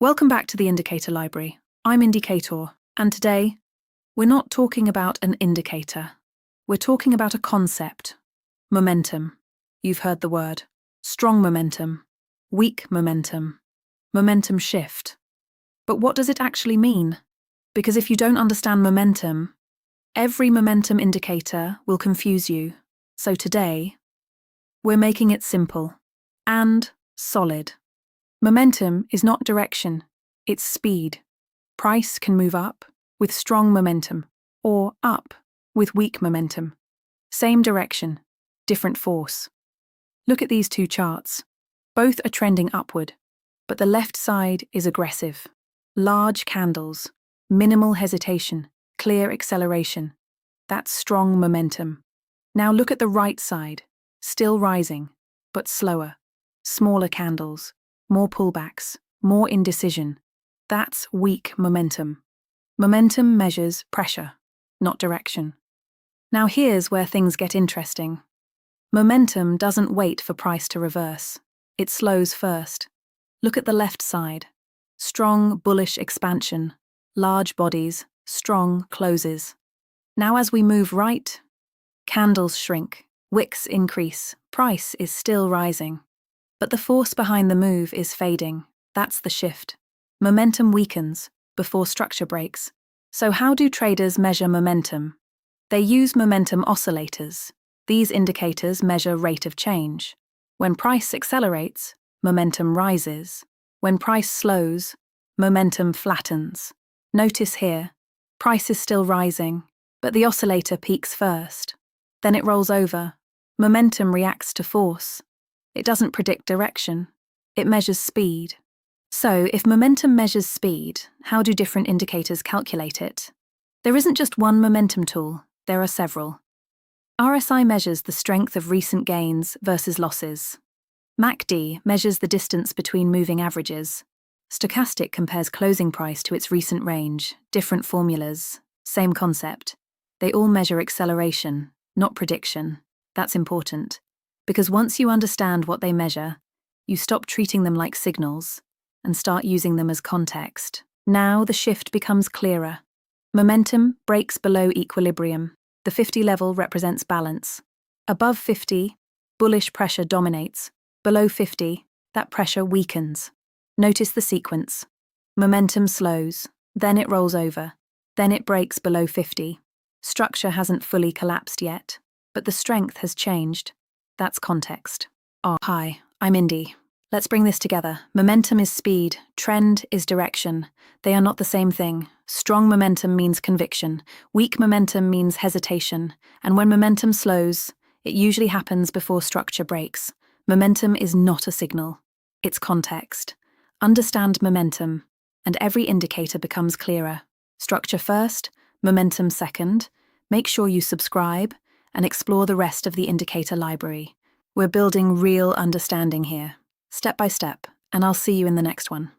Welcome back to the Indicator Library. I'm Indy Kaytor, and today, we're not talking about an indicator. We're talking about a concept. Momentum. You've heard the word. Strong momentum. Weak momentum. Momentum shift. But what does it actually mean? Because if you don't understand momentum, every momentum indicator will confuse you. So today, we're making it simple and solid. Momentum is not direction, it's speed. Price can move up with strong momentum or up with weak momentum. Same direction, different force. Look at these two charts. Both are trending upward, but the left side is aggressive. Large candles, minimal hesitation, clear acceleration. That's strong momentum. Now look at the right side, still rising, but slower. Smaller candles. More pullbacks, more indecision. That's weak momentum. Momentum measures pressure, not direction. Now here's where things get interesting. Momentum doesn't wait for price to reverse. It slows first. Look at the left side. Strong bullish expansion, large bodies, strong closes. Now as we move right, candles shrink, wicks increase, price is still rising. But the force behind the move is fading. That's the shift. Momentum weakens before structure breaks. So how do traders measure momentum? They use momentum oscillators. These indicators measure rate of change. When price accelerates, momentum rises. When price slows, momentum flattens. Notice here, price is still rising, but the oscillator peaks first. Then it rolls over. Momentum reacts to force. It doesn't predict direction. It measures speed. So, if momentum measures speed, how do different indicators calculate it? There isn't just one momentum tool, there are several. RSI measures the strength of recent gains versus losses. MACD measures the distance between moving averages. Stochastic compares closing price to its recent range, different formulas, same concept. They all measure acceleration, not prediction. That's important. Because once you understand what they measure, you stop treating them like signals and start using them as context. Now the shift becomes clearer. Momentum breaks below equilibrium. The 50 level represents balance. Above 50, bullish pressure dominates. Below 50, that pressure weakens. Notice the sequence. Momentum slows, then it rolls over, then it breaks below 50. Structure hasn't fully collapsed yet, but the strength has changed. That's context. Hi, I'm Indy. Let's bring this together. Momentum is speed, trend is direction. They are not the same thing. Strong momentum means conviction. Weak momentum means hesitation. And when momentum slows, it usually happens before structure breaks. Momentum is not a signal. It's context. Understand momentum, and every indicator becomes clearer. Structure first, momentum second. Make sure you subscribe and explore the rest of the indicator library. We're building real understanding here, step by step, and I'll see you in the next one.